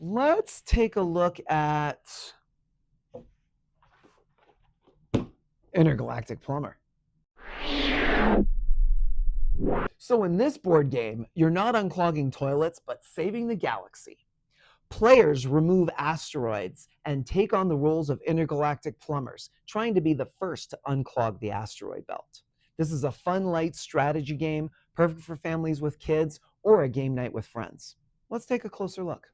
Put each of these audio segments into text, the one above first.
Let's take a look at Inter-Galactic Plumber. So in this board game, you're not unclogging toilets, but saving the galaxy. Players remove asteroids and take on the roles of intergalactic plumbers, trying to be the first to unclog the asteroid belt. This is a fun, light strategy game, perfect for families with kids or a game night with friends. Let's take a closer look.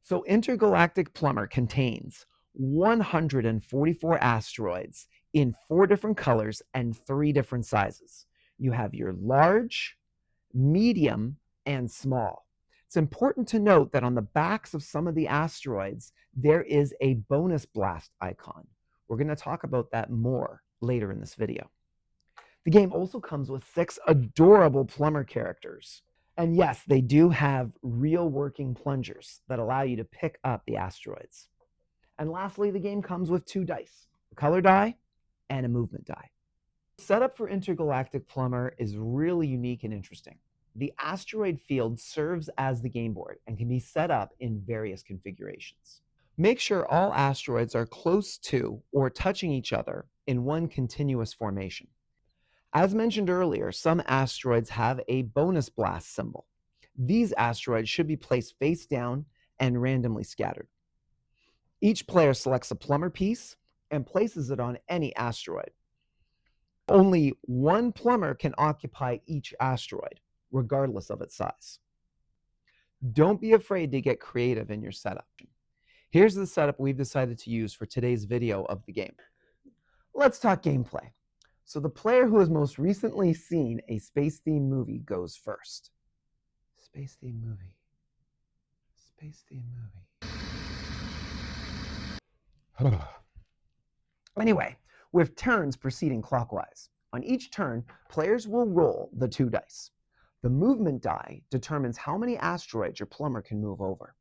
So Inter-Galactic Plumber contains 144 asteroids in 4 different colors and 3 different sizes. You have your large, medium, and small. It's important to note that on the backs of some of the asteroids, there is a bonus blast icon. We're going to talk about that more later in this video. The game also comes with 6 adorable plumber characters. And yes, they do have real working plungers that allow you to pick up the asteroids. And lastly, the game comes with 2 dice, a color die and a movement die. The setup for Inter-Galactic Plumber is really unique and interesting. The asteroid field serves as the game board and can be set up in various configurations. Make sure all asteroids are close to or touching each other in one continuous formation. As mentioned earlier, some asteroids have a bonus blast symbol. These asteroids should be placed face down and randomly scattered. Each player selects a plumber piece and places it on any asteroid. Only one plumber can occupy each asteroid, regardless of its size. Don't be afraid to get creative in your setup. Here's the setup we've decided to use for today's video of the game. Let's talk gameplay. So the player who has most recently seen a space-themed movie goes first. Space-themed movie. Space-themed movie. Anyway, with turns proceeding clockwise. On each turn, players will roll the 2 dice. The movement die determines how many asteroids your plumber can move over.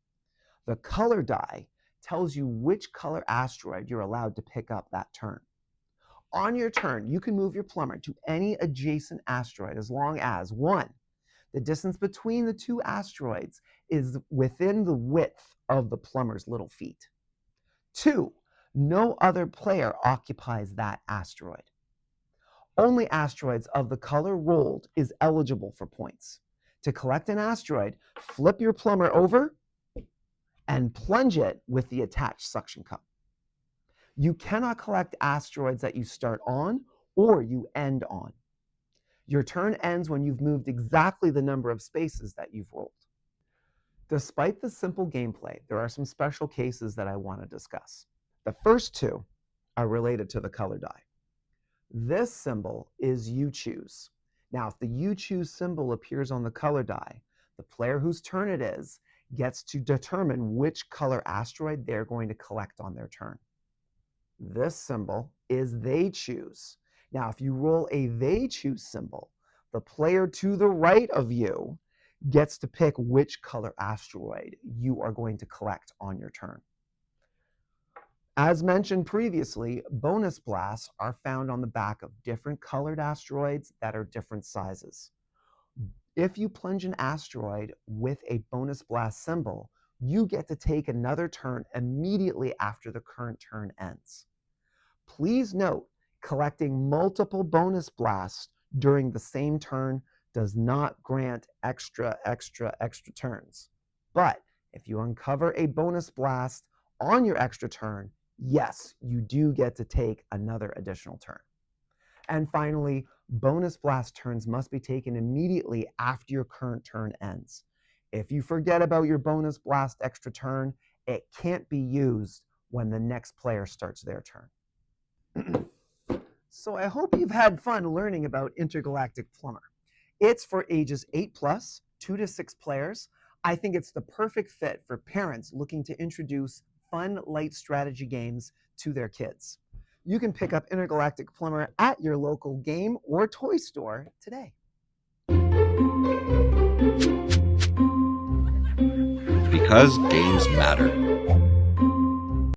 The color die tells you which color asteroid you're allowed to pick up that turn. On your turn, you can move your plumber to any adjacent asteroid as long as 1. The distance between the 2 asteroids is within the width of the plumber's little feet. 2. No other player occupies that asteroid. Only asteroids of the color rolled is eligible for points. To collect an asteroid, flip your plumber over and plunge it with the attached suction cup. You cannot collect asteroids that you start on or you end on. Your turn ends when you've moved exactly the number of spaces that you've rolled. Despite the simple gameplay, there are some special cases that I want to discuss. The first 2 are related to the color die. This symbol is you choose. Now, if the you choose symbol appears on the color die, the player whose turn it is gets to determine which color asteroid they're going to collect on their turn. This symbol is they choose. Now, if you roll a they choose symbol, the player to the right of you gets to pick which color asteroid you are going to collect on your turn. As mentioned previously, bonus blasts are found on the back of different colored asteroids that are different sizes. If you plunge an asteroid with a bonus blast symbol, you get to take another turn immediately after the current turn ends. Please note, collecting multiple bonus blasts during the same turn does not grant extra turns. But if you uncover a bonus blast on your extra turn, yes, you do get to take another additional turn. And finally, bonus blast turns must be taken immediately after your current turn ends. If you forget about your bonus blast extra turn, it can't be used when the next player starts their turn. So I hope you've had fun learning about Inter-Galactic Plumber. It's for ages 8+, 2 to 6 players. I think it's the perfect fit for parents looking to introduce fun, light strategy games to their kids. You can pick up Inter-Galactic Plumber at your local game or toy store today. Because games matter.